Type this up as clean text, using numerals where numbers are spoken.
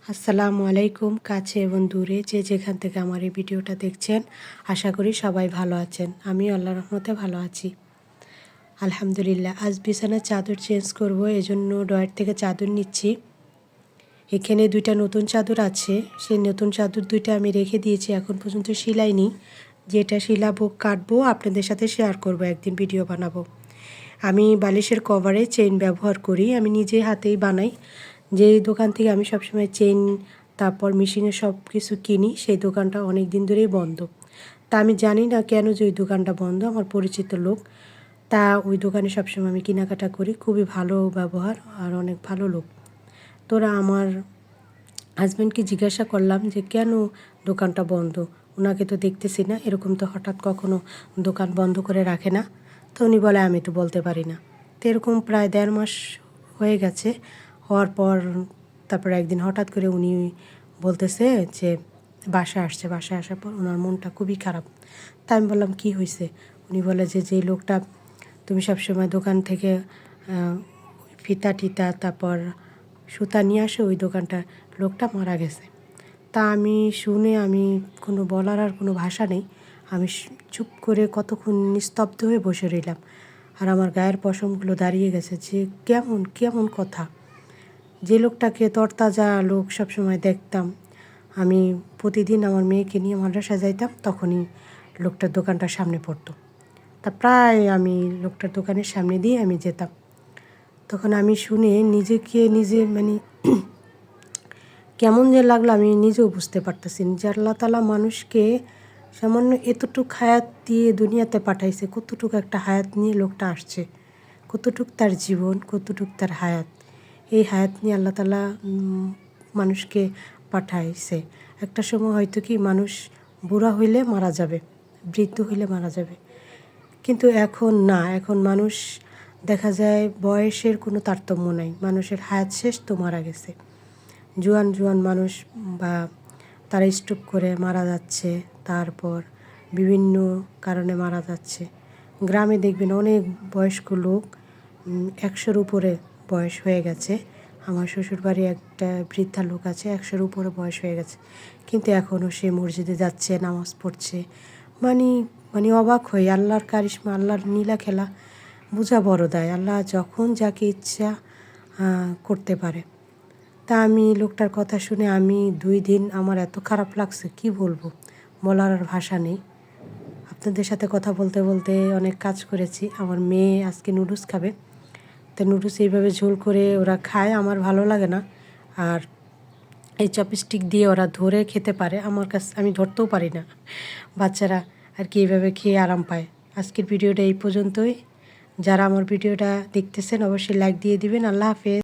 আসসালামু আলাইকুম। কাছে এবং দূরে যে যেখান থেকে আমার এই ভিডিওটা দেখছেন, আশা করি সবাই ভালো আছেন। আমিও আল্লাহর রহমতে ভালো আছি, আলহামদুলিল্লাহ। আজ বিছানার চাদর চেঞ্জ করব, এজন্য ড্রয়ার থেকে চাদর নিচ্ছি। এখানে দুইটা নতুন চাদর আছে, সেই নতুন চাদর দুইটা আমি রেখে দিয়েছি, এখন পর্যন্ত সিলাইনি। যেটা সিলাবো কাটবো আপনাদের সাথে শেয়ার করব, একদিন ভিডিও বানাবো। আমি বালিশের কভারে চেইন ব্যবহার করি, আমি নিজে হাতেই বানাই। যে দোকান থেকে আমি সবসময় চেইন তারপর মেশিনের সব কিছু কিনি, সেই দোকানটা অনেক দিন ধরেই বন্ধ। তা আমি জানি না কেন যে ওই দোকানটা বন্ধ, আমার পরিচিত লোক। তা ওই দোকানে সবসময় আমি কেনাকাটা করি, খুবই ভালো ব্যবহার আর অনেক ভালো লোক। তোরা আমার হাজব্যান্ডকে জিজ্ঞাসা করলাম যে কেন দোকানটা বন্ধ, ওনাকে তো দেখতেছি না, এরকম তো হঠাৎ কখনো দোকান বন্ধ করে রাখে না। তো উনি বলে আমি তো বলতে পারি না। তো এরকম প্রায় 1.5 মাস হয়ে গেছে। হওয়ার পর তারপরে একদিন হঠাৎ করে উনি বলতেছে যে বাসায় আসছে। বাসায় আসার পর ওনার মনটা খুবই খারাপ। তা আমি বললাম কী হয়েছে? উনি বলে যে যেই লোকটা তুমি সবসময় দোকান থেকে ফিতা টিতা তারপর সুতা নিয়ে আসো, ওই দোকানটা লোকটা মারা গেছে। তা আমি শুনে আমি কোনো বলার আর কোনো ভাষা নেই। আমি চুপ করে কতক্ষণ নিস্তব্ধ হয়ে বসে রইলাম। আর আমার গায়ের পশমগুলো দাঁড়িয়ে গেছে যে কেমন কেমন কথা। যে লোকটাকে তরতাজা লোক সবসময় দেখতাম, আমি প্রতিদিন আমার মেয়েকে নিয়ে মাদ্রাসায় যাইতাম, তখনই লোকটার দোকানটার সামনে পড়তো। তা প্রায় আমি লোকটার দোকানের সামনে দিয়ে আমি যেতাম। তখন আমি শুনে নিজেকে নিজে কেমন যে লাগলো আমি নিজেও বুঝতে পারতেছি যে আল্লাহ তাআলা মানুষকে সামান্য এতটুক হায়াত দিয়ে দুনিয়াতে পাঠাইছে, কতটুকু একটা হায়াত নিয়ে লোকটা আসছে, কতটুক তার জীবন, কতটুক তার হায়াত। এই হায়াত নিয়ে আল্লাহ তাআলা মানুষকে পাঠাইছে। একটা সময় হয়তো কি মানুষ বুড়া হইলে মারা যাবে, বৃদ্ধ হইলে মারা যাবে, কিন্তু এখন না। এখন মানুষ দেখা যায় বয়সের কোনো তারতম্য নাই, মানুষের হায়াত শেষ তো মারা গেছে। জোয়ান জোয়ান মানুষ বা তারা স্ট্রোক করে মারা যাচ্ছে, তারপর বিভিন্ন কারণে মারা যাচ্ছে। গ্রামে দেখবেন অনেক বয়স্ক লোক, 100-র উপরে বয়স হয়ে গেছে। আমার শ্বশুরবাড়ি একটা বৃদ্ধা লোক আছে, 100-র উপরে বয়স হয়ে গেছে, কিন্তু এখনও সে মসজিদে যাচ্ছে, নামাজ পড়ছে। মানে মানে অবাক হয়ে, আল্লাহর কারিশমা, আল্লাহর নীলা খেলা বোঝা বড় দায়। আল্লাহ যখন যাকে ইচ্ছা করতে পারে। তা আমি লোকটার কথা শুনে আমি 2 দিন আমার এত খারাপ লাগছে, কি বলবো, বলার আর ভাষা নেই। আপনাদের সাথে কথা বলতে বলতে অনেক কাজ করেছি। আমার মেয়ে আজকে নুডলস খাবে, তো নুডলস এইভাবে ঝোল করে ওরা খায়, আমার ভালো লাগে না। আর এই চপস্টিক দিয়ে ওরা ধরে খেতে পারে, আমার কাছে আমি ধরতেও পারি না। বাচ্চারা আর কি এইভাবে খেয়ে আরাম পায়। আজকের ভিডিওটা এই পর্যন্তই। যারা আমার ভিডিওটা দেখতেছেন অবশ্যই লাইক দিয়ে দিবেন। আল্লাহ হাফেজ।